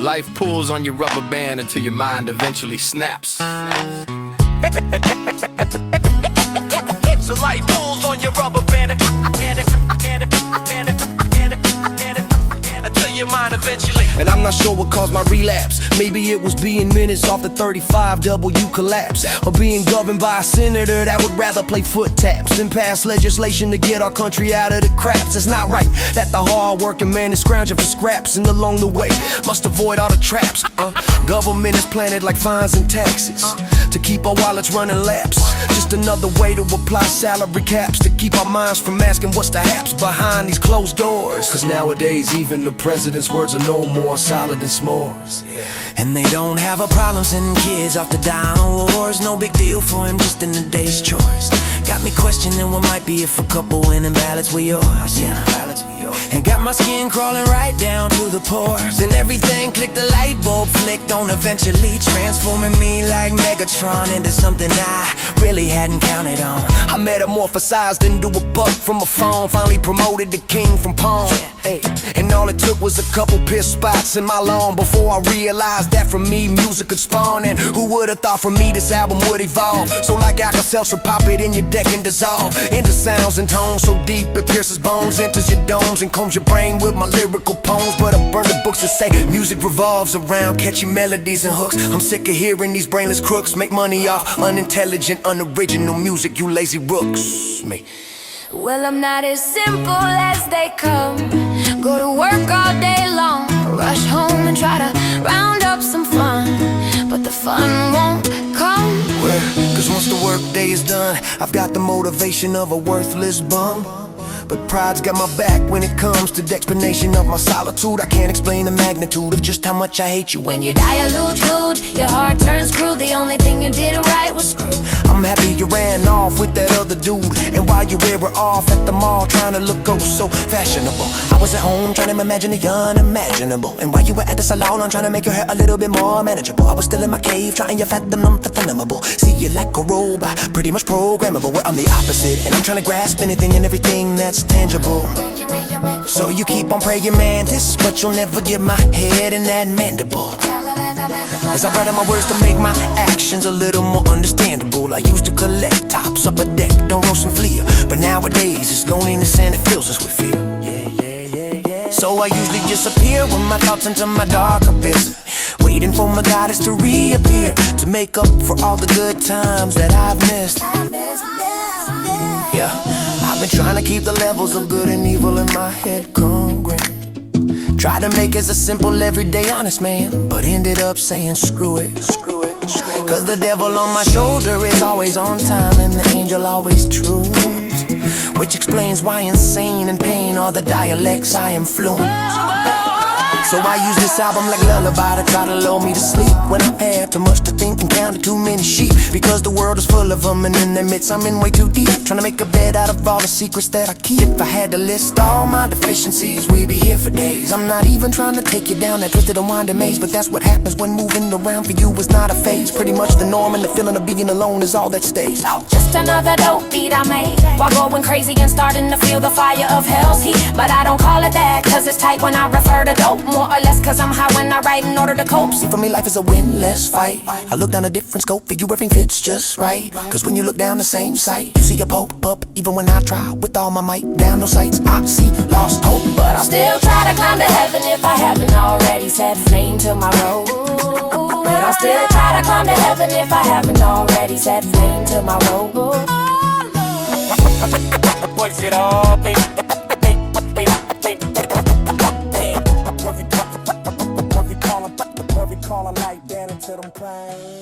Life pulls on your rubber band until your mind eventually snaps. So life pulls on your rubber band until your mind eventually. And I'm not sure what caused my relapse. Maybe it was being minutes off the 35W collapse, or being governed by a senator that would rather play foot taps than pass legislation to get our country out of the craps. It's not right that the hard-working man is scrounging for scraps, and along the way must avoid all the traps. Government is planted like fines and taxes to keep our wallets running laps. Just another way to apply salary caps to keep our minds from asking what's the haps behind these closed doors. Cause nowadays even the president's words are no more solid than s'mores. And they don't have a problem sending kids off to die on wars. No big deal for him, just in the day's chores. Got me questioning what might be if a couple winning ballots were yours. And got my skin crawling right down to the pores. Then everything clicked, the light bulb flicked on, eventually transforming me like Megatron into something I really hadn't counted on. I metamorphosized into a buck from a phone, finally promoted to king from pawn. Hey, and all it took was a couple piss spots in my lawn before I realized that from me music could spawn. And who would have thought from me this album would evolve? So like Alka-Seltzer, pop it in your deck and dissolve into sounds and tones so deep it pierces bones, enters your domes and combs your brain with my lyrical poems. But I burn the books that say music revolves around catchy melodies and hooks. I'm sick of hearing these brainless crooks make money off unintelligent, unoriginal music, you lazy rooks. Me. Well, I'm not as simple as they come. Go to work all day long, rush home and try to round up some fun, but the fun won't come. Cause once the work day is done, I've got the motivation of a worthless bum. But pride's got my back when it comes to the explanation of my solitude. I can't explain the magnitude of just how much I hate you. When you die a lude, your heart turns crude. The only thing you did right was screw. I'm happy you ran off with that other dude, and while you were off at the mall trying to look oh so fashionable, I was at home trying to imagine the unimaginable. And while you were at the salon, I'm trying to make your hair a little bit more manageable. I was still in my cave trying to fathom unfathomable. See you like a robot, pretty much programmable. Where I'm the opposite, and I'm trying to grasp anything and everything that's tangible. So you keep on praying mantis, but you'll never get my head in that mandible. As I write out my words to make my actions a little more understandable. I used to collect tops up a deck, don't roast and fleer, but nowadays it's loneliness and it fills us with fear. So I usually disappear with my thoughts into my dark abyss, waiting for my goddess to reappear to make up for all the good times that I've missed. Yeah, I've been trying to keep the levels of good and evil in my head congruent. Try to make it a simple everyday honest man, but ended up saying screw it. Cause the devil on my shoulder is always on time and the angel always true, which explains why insane and pain are the dialects I am fluent. So I use this album like lullaby to try to lull me to sleep when I've had too much to think and counted too many sheep. Because the world is full of them, and in their midst I'm in way too deep, trying to make a bed out of all the secrets that I keep. If I had to list all my deficiencies, we'd be here for days. I'm not even trying to take you down that twisted and winding maze, but that's what happens when moving around for you is not a phase. Pretty much the norm, and the feeling of being alone is all that stays. Just another dope beat I made while going crazy and starting to feel the fire of hell's heat. But I don't call it that, cause it's tight when I refer to dope, more or less cause I'm high when I write in order to cope. See, for me life is a win-less fight. I look down a different scope, for you everything fits just right. Cause when you look down the same sight, you see a pope up. Even when I try with all my might, down those sights I see lost hope. But I'll still try to climb to heaven if I haven't already set flame to my road. But I'll still try to climb to heaven if I haven't already set flame to my road. Push it all, baby. Call a light down into them planes.